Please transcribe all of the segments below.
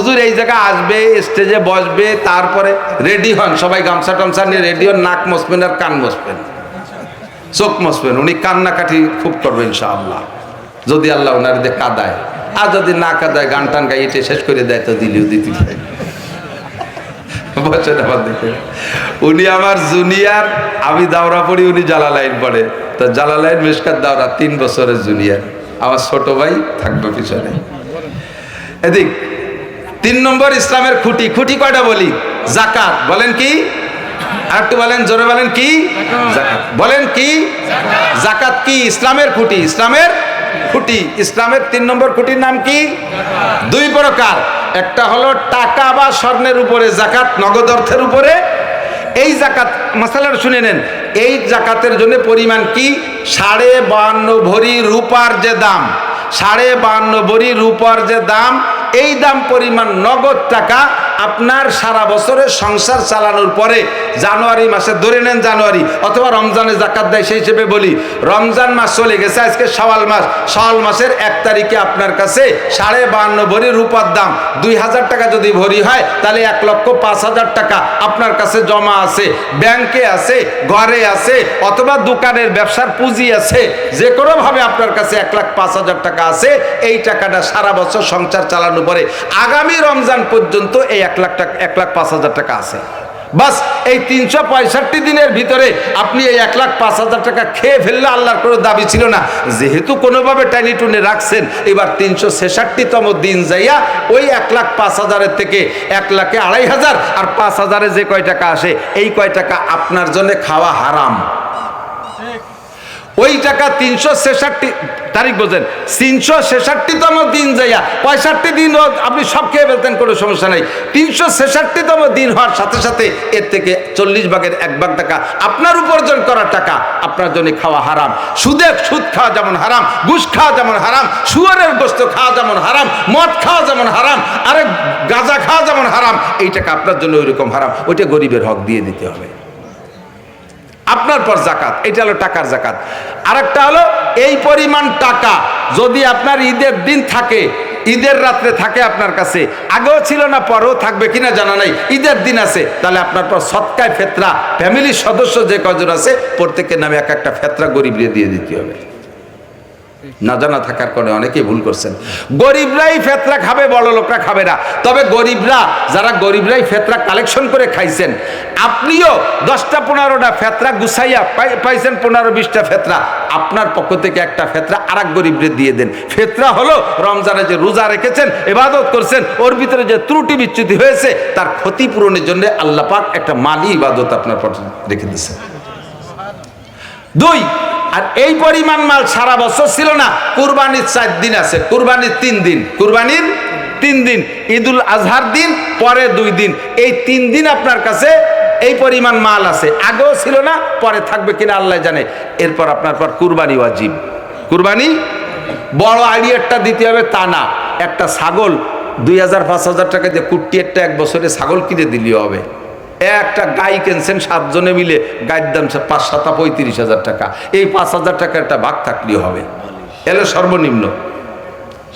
হুজুর এই জায়গায় আসবে, স্টেজে বসবে, তারপরে রেডি হন, সবাই গামছা টামছা নিয়ে রেডি হন, নাক মসবেন আর কান মসবেন, চোখ মসবেন। উনি কান্নাকাটি খুব করবেন ইনশাআল্লাহ, যদি আল্লাহ ওনার দিয়ে কাদায়। আর যদি না কাদায়, গান টান গাইতে শেষ করে দেয় তো দিলেও দিতে পারে। বলছেন আমার দেখে, উনি আমার জুনিয়র, আমি দাওরা পড়ি, উনি জালালাইন পড়ে। তো জালালাইন মিশকাত দাওরা 3 বছরের জুনিয়র। আমার ছোট ভাই থাকবে পিছনে। এদিক 3 নম্বর ইসলামের খুঁটি। খুঁটি কয়টা বলি? যাকাত। বলেন কি? আর একটু বলেন, জোরে বলেন কি? যাকাত। বলেন কি? যাকাত কি? ইসলামের খুঁটি। ইসলামের খুঁটি। ইসলামের 3 নম্বর খুঁটির নাম কি? 2 প্রকার। একটা হলো টাকা বা স্বর্ণের উপরে যাকাত, নগদ অর্থের উপরে। এই যাকাত মাসালার শুনে নেন। এই যাকাতের জন্য পরিমাণ কি? 52.5 ভরি রূপার যে দাম, 52.5 ভরি রূপার যে দাম, এই দাম পরিমাণ নগদ টাকা আপনার সারা বছরের সংসার চালানোর পরে জানুয়ারি মাসে, ধরে নেন জানুয়ারি অথবা রমজানে যাকাত দেয়, সেই হিসেবে বলি রমজান মাস চলে গেছে, আজকে শাওয়াল মাস, শাওয়াল মাসের 1 তারিখে আপনার কাছে 52.5 ভরি রূপার দাম 2000 টাকা যদি ভরি হয়, তাহলে 1,05,000 টাকা আপনার কাছে জমা আছে, ব্যাংকে আছে, ঘরে আছে, অথবা দোকানের ব্যবসার পুঁজি আছে, যে কোনোভাবে আপনার কাছে 1,05,000 টাকা আছে। এই টাকাটা সারা বছর সংসার চালানোর পরে আগামী রমজান পর্যন্ত এই 1,05,000 টাকা আছে। বাস এই 365 দিনের ভিতরে আপনি এই 1,05,000 টাকা খেয়ে ফেললে আল্লাহর কোনো দাবি ছিল না। যেহেতু কোনোভাবে টাইনি টুনে রাখছেন, এবার 366তম দিন যাইয়া ওই 1,05,000 থেকে 1,02,500 আর 5,000 যে কয় টাকা আসে, এই কয় টাকা আপনার জন্য খাওয়া হারাম। ওই টাকা 366 তারিখ বোঝেন, 366তম দিন যাইয়া 65 দিন আপনি সব খেয়ে ফেলতেন, কোনো সমস্যা নাই। 366তম দিন হওয়ার সাথে সাথে এর থেকে 40 ভাগের 1 ভাগ টাকা আপনার উপার্জন করার টাকা আপনার জন্য খাওয়া হারাম। সুদ খাওয়া যেমন হারাম, ঘুষ খাওয়া যেমন হারাম, শুয়োরের গোশত খাওয়া যেমন হারাম, মদ খাওয়া যেমন হারাম, আরে গাঁজা খাওয়া যেমন হারাম, এই টাকা আপনার জন্য ওইরকম হারাম। ওইটা গরিবের হক দিয়ে দিতে হবে। আপনার পর যাকাত, এটা হলো টাকার যাকাত। আরেকটা হলো এই পরিমাণ টাকা যদি আপনার ঈদের দিন থাকে, ঈদের রাত্রে থাকে আপনার কাছে, আগেও ছিল না, পরেও থাকবে কিনা জানা নাই, ঈদের দিন আছে, তাহলে আপনার পর সৎকায় ফেতরা, ফ্যামিলির সদস্য যে কজন আছে প্রত্যেকের নামে এক একটা ফেতরা গরিবরে দিয়ে দিতে হবে। না জানা থাকার কারণে অনেকেই ভুল করছেন। গরিবরাই ফেতরা খাবে, বড় লোকরা খাবে না। তবে গরিবরাই ফেতরা কালেকশন করে খাইছেন, আপনিও 10টা-15টা ফেতরা গুছাইয়া পাইছেন, 15-20টা ফেতরা, আপনার পক্ষ থেকে একটা ফেতরা আরেক গরিবরে দিয়ে দেন। ফেতরা হলো রমজানে যে রোজা রেখেছেন, ইবাদত করছেন, ওর ভিতরে যে ত্রুটি বিচ্যুতি হয়েছে তার ক্ষতিপূরণের জন্য আল্লাহ পাক একটা মালি ইবাদত আপনার পক্ষে রেখে দিয়েছেন। 2, আর এই পরিমাণ মাল সারা বছর ছিল না। কুরবানির 4 দিন আছে, কুরবানির 3 দিন, কুরবানির 3 দিন, ঈদুল আজহার দিন, পরে 2 দিন, এই 3 দিন আপনার কাছে এই পরিমাণ মাল আছে। আগেও ছিল না, পরে থাকবে কিনা আল্লাহ জানে। এরপর আপনার পর কুরবানি ওয়াজিব। কুরবানি বড় আইডিয়ারটা দিতে হবে তা না, একটা ছাগল 2,000-5,000 টাকা দিয়ে কুট্টি একটা 1 বছরে ছাগল কিনে দিলেও হবে। একটা গাই কিনছেন 7 জনে মিলে, গায়ের দাম 5-7 35,000 টাকা, এই 5,000 টাকা একটা ভাগ থাকলেও হবে। এলো সর্বনিম্ন।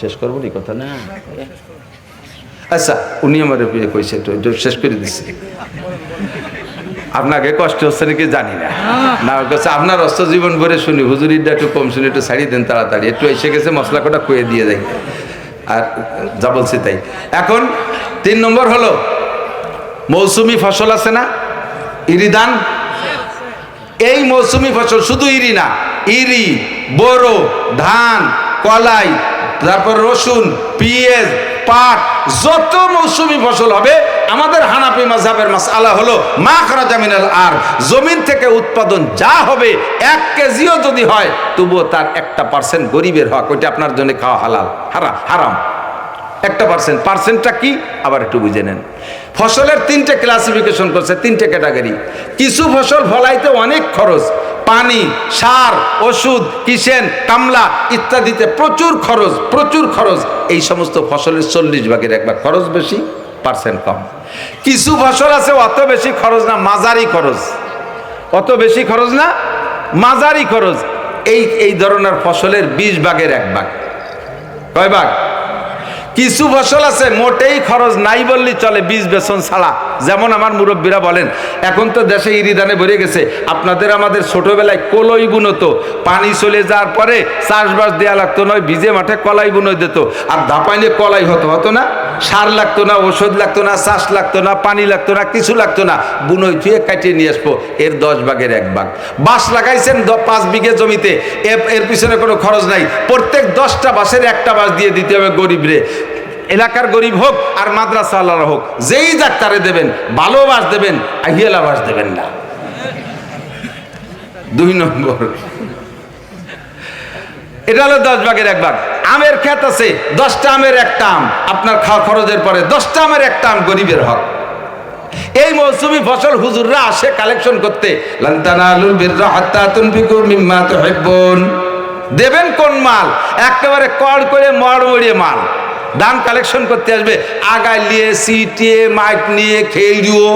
শেষ করবো নি কথা না? আচ্ছা, উনি আমার কইছে একটু শেষ করে দিচ্ছে। আপনাকে কষ্ট হচ্ছে নাকি জানি না, আপনার অস্ত জীবন ভরে শুনি, হুজুরিটা একটু কম শুনি, একটু ছাড়িয়ে দেন তাড়াতাড়ি, একটু এসে গেছে মশলা কটা কয়ে দিয়ে দেয়, আর যা বলছি তাই। এখন 3 নম্বর হলো মৌসুমি ফসল আছে না, ইরি ধান। এই মৌসুমি ফসল শুধু ইরি না, ইরি, বোরো, ধান, কলাই, তারপর রসুন, পেঁয়াজ, পাট, যত মৌসুমি ফসল হবে, আমাদের হানাফি মাযহাবের মাসআলা হলো মা খারাজা মিনাল আর, জমিন থেকে উৎপাদন যা হবে 1 কেজিও যদি হয় তবুও তার 1% গরিবের হক, ওইটা আপনার জন্য খাওয়া হালাল, হারাম। 1% পার্সেন্টটা কি আবার একটু বুঝে নেন। ফসলের 3টে ক্লাসিফিকেশন করছে, 3টে ক্যাটাগরি। কিছু ফসল ফলাইতে অনেক খরচ, পানি, সার, ওষুধ, কিষেন, কামলা ইত্যাদিতে প্রচুর খরচ। এই সমস্ত ফসলের 40 ভাগের 1 ভাগ খরচ বেশি, পার্সেন্ট কম। কিছু ফসল আছে অত বেশি খরচ না, মাঝারি খরচ, অত বেশি খরচ না, মাঝারি খরচ। এই ধরনের ফসলের 20 ভাগের 1 ভাগ। কয় ভাগ? কিছু ফসল আছে মোটেই খরচ নাই বললেই চলে, বীজ বেসন ছাড়া। যেমন আমার মুরব্বীরা বলেন, এখন তো দেশে ইরিধানে ভরে গেছে, আপনাদের আমাদের ছোটবেলায় কলই বুনতো, পানি চলে যাওয়ার পরে চাষবাস দেওয়া লাগতো নয়, ভিজে মাঠে কলাই বুনো দিত, আর ধাপাইলে কলাই হতো না, সার লাগতো না, ওষুধ লাগতো না, চাষ লাগতো না, পানি লাগতো না, কিছু লাগতো না, বুনোই ধুয়ে কাটিয়ে নিয়ে আসবো। এর 10 ভাগের 1 ভাগ। বাঁশ লাগাইছেন 5 বিঘে জমিতে, এর পিছনে কোনো খরচ নাই, প্রত্যেক 10টা বাঁশের একটা বাঁশ দিয়ে দিতে হবে গরিবরে। এলাকার গরিব হোক আর মাদ্রাসাওয়ালারা হোক, যেই যাক তারে দেবেন, ভালো বাঁশ দেবেন, আহিয়ালা বাঁশ দেবেন না। 2 নম্বর, এটা হলো 10 ভাগের 1 ভাগ। আমের ক্ষেত আছে, 10টা আমের 1টা আম, আপনার খাওয়া খরচের পরে 10টা আমের 1টা আম গরিবের হক। এই মৌসুমি ফসল হুজুররা আসে কালেকশন করতে। লান তানালুল বিররা হাত্তা তুনফিকু মিম্মা তুহিব্বুন। দেবেন কোন মাল? একেবারে কড় করে মড়মড়িয়ে মাল। দান কালেকশন করতে আসবে, আগায় নিয়ে সিটিয়ে মাইক নিয়ে খেলিও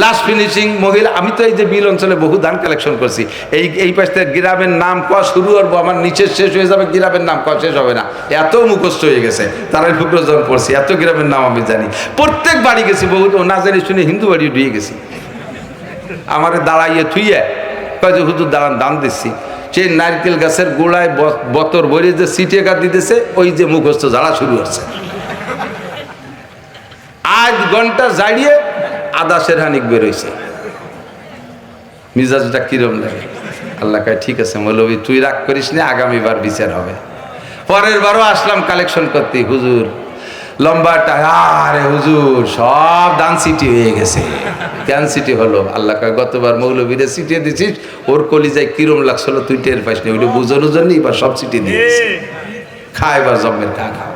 লাস্ট ফিনিশিং মহিলা। আমি তো এই যে বিল অঞ্চলে বহু ধান কালেকশন করছি, এই পাশ থেকে গ্রামের নাম কয়া শুরু করবো, আমার নিচে শেষ হয়ে যাবে, গ্রামের নাম কয়া শেষ হবে না, এত মুখস্থ হয়ে গেছে। তারাই ফুকরো যখন পড়ছি, এত গ্রামের নাম আমি জানি। প্রত্যেক বাড়ি গেছি, বহু না জানি শুনে হিন্দু বাড়ি ঢুয়ে গেছি। আমার দাঁড়াইয়ে থুইয়ে কয় যে হুজুর দাঁড়ান, দান দিচ্ছি। সেই নারকেল গাছের গোড়ায় বতর ভরে যে সিটে গাছ দিতেছে, ওই যে মুখস্থ জ্বালা শুরু হচ্ছে। আজ ঘন্টা জাড়িয়ে আদা সেরহানিক বেরোইছে, মিজাজটা কিরম লাগে। আল্লাহ কয় ঠিক আছে মৌলবী, তুই রাগ করিস না, আগামীবার বিচার হবে। পরের বারও আসলাম কালেকশন করতে, হুজুর লম্বাটা, আরে হুজুর সব দান সিটি হয়ে গেছে। কেন সিটি হলো? আল্লাহ কয় গতবার মৌলবীরে সিটিয়ে দিছিস, ওর কলিজায় কিরম লাগছিল তুই টের পাইস না, ওইটা বুঝানোর জন্যই বা সব সিটি দিয়েছে। খায় বা জমের খা খাও,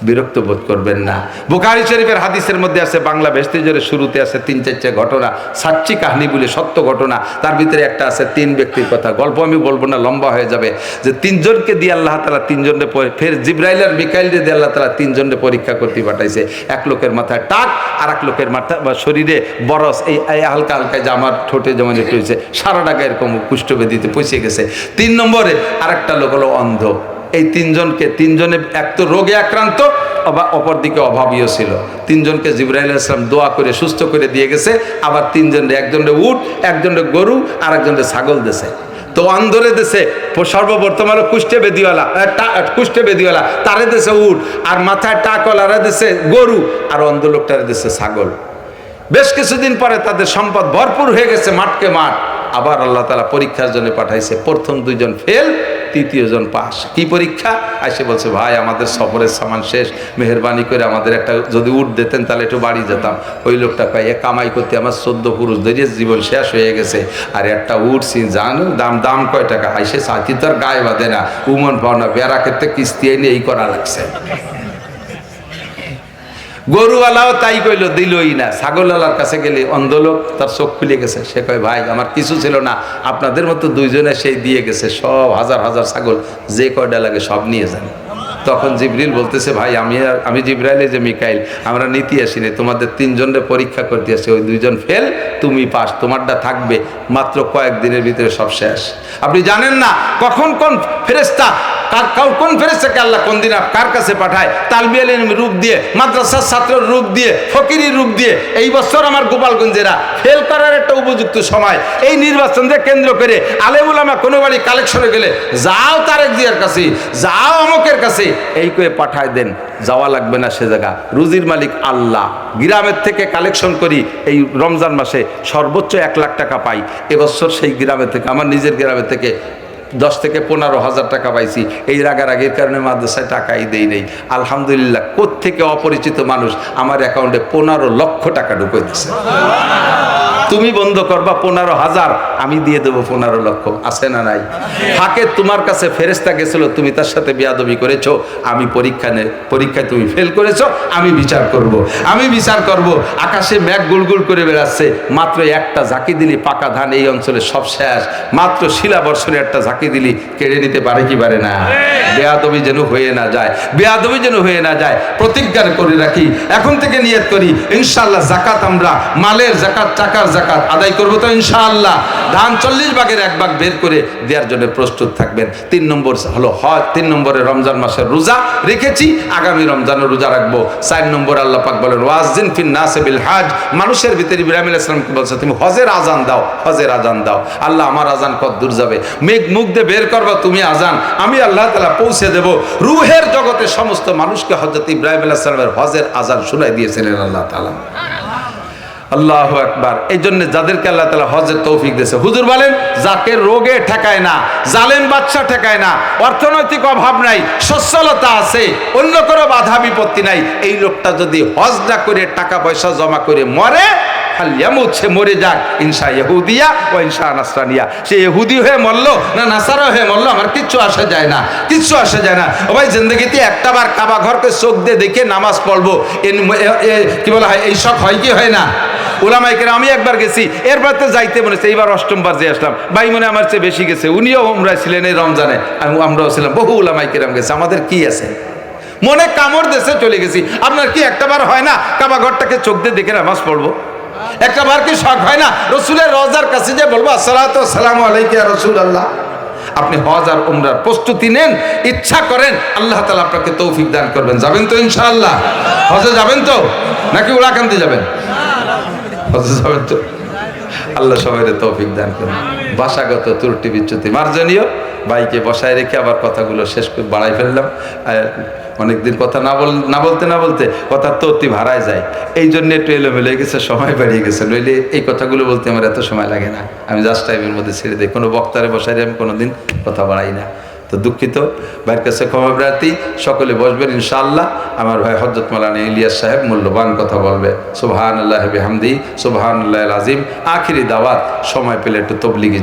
বিরক্ত বোধ করবেন না। বুখারী শরীফের হাদিসের মধ্যে আছে, বাংলা ভেস্টিজের শুরুতে আছে 3-4টা ঘটনা, সাচ্চি কাহিনী বলে, সত্য ঘটনা। তার ভিতরে একটা আছে 3 ব্যক্তির কথা, গল্প আমি বলবো না, লম্বা হয়ে যাবে। যে 3 জনকে দিয়ে আল্লাহ তাআলা 3 জনকে, ফের জিবরাইল আর মিকাইল দিয়ে আল্লাহ তাআলা 3 জনকে পরীক্ষা করতে পাঠাইছে। এক লোকের মাথায় টাক, আর এক লোকের মাথা বা শরীরে বরস, এই হালকা হালকা জামার ঠোঁটে যেমন একটু হয়েছে, সারাটা গায়ে এরকম কুষ্ঠব্যাধিতে পৌঁছে গেছে। 3 নম্বরে আরেকটা লোক হলো অন্ধ। এই 3 জনকে, 3 জনে এক তো রোগে আক্রান্ত, অপরদিকে অভাবীও ছিল। 3 জনকে জিবরাইল আলাইহিস সালাম দোয়া করে সুস্থ করে দিয়ে গেছে। আবার 3 জনের, একজনের উট, একজনের গরু, আর একজনের ছাগল দেশে। তো অন্ধরে দেশে সর্বপ্রথম হলো কুষ্ঠে বেদিওয়ালা, তারে দেশে উট, আর মাথায় টাকওয়ালারা দেশে গরু, আর অন্ধ লোকটারে দেশে ছাগল। বেশ কিছুদিন পরে তাদের সম্পদ ভরপুর হয়ে গেছে, মাঠকে মাঠ। আবার আল্লাহ তাআলা পরীক্ষার জন্য পাঠাইছে। প্রথম 2 জন ফেল, 3য় জন পাস। কি পরীক্ষা? এসে বলছে, ভাই আমাদের সফরের সামান শেষ, মেহেরবানি করে আমাদের একটা যদি উট দিতেন তাহলে একটু বাড়ি যেতাম। ওই লোকটা কয়, এ কামাই করতে আমার 14 পুরুষ ধরে জীবন শেষ হয়ে গেছে, আর একটা উট জানো দাম কয় টাকা? আইসে সাথী তো আর গায়ে বাঁধে না, উমন পাওনা বেড়া ক্ষেত্রে কিস্তি এনে এই করা লাগছে। গরুওয়ালাও তাই কইল, দিলই না। ছাগলওয়ালার কাছে গেলে অন্ধ লোক, তার চোখ খুলে গেছে। সে কয়, ভাই আমার কিছু ছিল না, আপনাদের মতো 2 জনে সেই দিয়ে গেছে, সব হাজার হাজার ছাগল, যে কয়টা লাগে সব নিয়ে যান। তখন জিবরিল বলতেছে, ভাই আমি জিবরাইল, যে মিকাইল, আমরা নীতি আসিনি, তোমাদের 3 জনের পরীক্ষা করতে আসি। ওই 2 জন ফেল, তুমি পাস, তোমারটা থাকবে, মাত্র কয়েকদিনের ভিতরে সব শেষ। আপনি জানেন না কখন কোন ফেরেশতা, কোন ফেরেশতাকে আল্লাহ কোন দিন কার কাছে পাঠায়। তালবি আলিম রূপ দিয়ে, মাদ্রাসার ছাত্রের রূপ দিয়ে, ফকিরির রূপ দিয়ে। এই বছর আমার গোপালগঞ্জেরা ফেল করার একটা উপযুক্ত সময়। এই নির্বাচনকে কেন্দ্র করে আলেম উলামা কোনো বাড়ি কালেকশনে গেলে, যাও তারেক জিয়ার কাছে, যাও অমকের কাছে, এই করে পাঠায় দেন, যাওয়া লাগবে না সে জায়গা। রুজির মালিক আল্লাহ। গ্রামের থেকে কালেকশন করি, এই রমজান মাসে সর্বোচ্চ 1 লাখ টাকা পাই। এবছর সেই গ্রামের থেকে, আমার নিজের গ্রামের থেকে 10 থেকে 15,000 টাকা পাইছি। এই রাগারাগির কারণে মাদ্রাসায় টাকাই দেই নেই। আলহামদুলিল্লাহ, কোত্থেকে অপরিচিত মানুষ আমার অ্যাকাউন্টে 15 লক্ষ টাকা ঢুকে দিচ্ছে। তুমি বন্ধ করবা 15,000, আমি দিয়ে দেবো 15 লক্ষ। আছে না নাই? ফাঁকে তোমার কাছে ফেরেশতা গেছিল, তুমি তার সাথে বেয়াদবি করেছো, আমি পরীক্ষায় তুমি ফেল করেছো, আমি বিচার করব। আকাশে মেঘ গুলগুল করে বেড়াচ্ছে, মাত্র একটা ঝাঁকি দিলি পাকা ধান এই অঞ্চলে সব শেষ। মাত্র শিলা বর্ষণে একটা ঝাঁকি দিলি কেড়ে নিতে পারে কি পারে না? বেয়াদবি যেন হয়ে না যায়, প্রতিজ্ঞা করে রাখি, এখন থেকে নিয়ত করি ইনশাআল্লাহ জাকাত, আমরা মালের জাকাত, টাকার জাকাত, যাকাত আদায় করবো তো ইনশাআল্লাহ। ধান 40 ভাগের 1 ভাগ বের করে দেওয়ার জন্য প্রস্তুত থাকবেন। 3 নম্বর হলো হজ, 3 নম্বরে রমজান মাসের রোজা রেখেছি, আগামী রমজানও রোজা রাখবো। 4 নম্বর আল্লাহ পাক বলেন ওয়াজিন ফিন নাসি বিল হজ, মানুষের ভিতরে ইব্রাহিম আলাইহিস সালামকে বলছে তুমি হজের আজান দাও, হজের আজান দাও। আল্লাহ আমার আজান কত দূর যাবে, মেঘ মুখ দিয়ে বের করবা তুমি আজান, আমি আল্লাহ তাআলা পৌঁছে দেব। রূহের জগতে সমস্ত মানুষকে হযরত ইব্রাহিম আলাইহিস সালামের হজের আজান শোনাই দিয়েছিলেন আল্লাহ তাআলা। আল্লাহু আকবার। এই জন্য যাদেরকে আল্লাহ তাআলা হজের তৌফিক দিয়েছে, হুজুর বলেন যাকে রোগে ঠেকায় না, জালেম বাদশা ঠেকায় না, অর্থনৈতিক অভাব নাই, সচ্ছলতা আছে, অন্য কোনো বাধা বিপত্তি নাই, এই লোকটা যদি হজ না করে টাকা পয়সা জমা করে মরে, সে মরে যাক ইনশা ইহুদিয়া ও ইনশা নাসরানিয়া, সে ইহুদি হয়ে মরলো না নাসারা হয়ে মরলো আমার কিচ্ছু আসে যায় না, কিচ্ছু আসে যায় না। ও ভাই জিন্দগিতে একটাবার কাবা ঘরকে চোখ দিয়ে দেখে নামাজ পড়বো, কি বলা হয়, এই শখ হয় কি হয় না? উলামায়ে কেরাম, আমি একবার গেছি, এরপর তো যাইতে মনে হচ্ছে, এইবার 8ম বার যে আসলাম, ভাই মনে আমার চেয়ে বেশি গেছে, উনিও উমরায় ছিলেন এই রমজানে, আমরাও ছিলাম, বহু উলামায়ে কেরাম গেছে, আমাদের কি আছে? মনে কামড় দেশে চলে গেছি। আপনার কি একটাবার হয় না কাবা ঘরটাকে চোখ দিয়ে দেখে নামাজ পড়বো? একটা বার কি শখ হয় না রসুলের রওজার কাছে যে বলবো আসসালাতু ওয়াসসালামু আলাইকা ইয়া রাসূলুল্লাহ? আপনি হজ আর উমরার প্রস্তুতি নেন, ইচ্ছা করেন, আল্লাহ তাআলা আপনাকে তৌফিক দান করবেন। যাবেন তো ইনশাআল্লাহ? হজে যাবেন তো নাকি উলাকান্দি যাবেন? হজে যাবেন তো? আল্লাহ সবাইকে তৌফিক দান করুন। ভাষাগত ত্রুটি বিচ্যুতি মার্জনীয়, বাইকে বসায় রেখে আবার কথাগুলো শেষ করে বাড়াই ফেললাম। অনেকদিন কথা না বলতে কথার তো অতি ভাড়ায় যায়, এই জন্য একটু এলোমেলো হয়ে গেছে, সময় বাড়িয়ে গেছে, নইলে এই কথাগুলো বলতে আমার এত সময় লাগে না। আমি জাস্ট টাইমের মধ্যে ছেড়ে দিই, কোনো বক্তারে বসাই আমি কোনোদিন কথা বাড়াই না। তো দুঃখিত, ভাইয়ের কাছে ক্ষমা প্রার্থী। সকলে বসবেন ইনশাআল্লাহ। আমার ভাই হযরত মাওলানা ইলিয়াস সাহেব মূল্যবান কথা বলবে। সুবহানাল্লাহি বিহামদি, সুবহানাল্লাহিল আযীম। আখিরি দাওয়াত, সময় পেলে একটু তবলিগি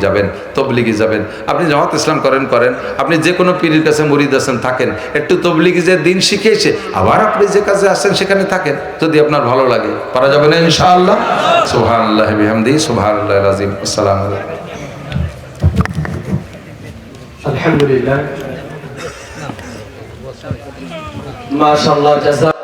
যাবেন। আপনি জামাত ইসলাম করেন, আপনি যে কোনো পীরের কাছে মুরিদ আছেন থাকেন, একটু তবলিগি যে দিন শিখিয়েছে, আবার আপনি যে কাজে আসেন সেখানে থাকেন, যদি আপনার ভালো লাগে, পারা যাবে না ইনশাআল্লাহ। সুবহানাল্লাহি বিহামদি, সুবহানাল্লাহিল আযীম। আসসালামু আলাইকুম। আলহামদুলিল্লাহ, মাশাআল্লাহ, জাযা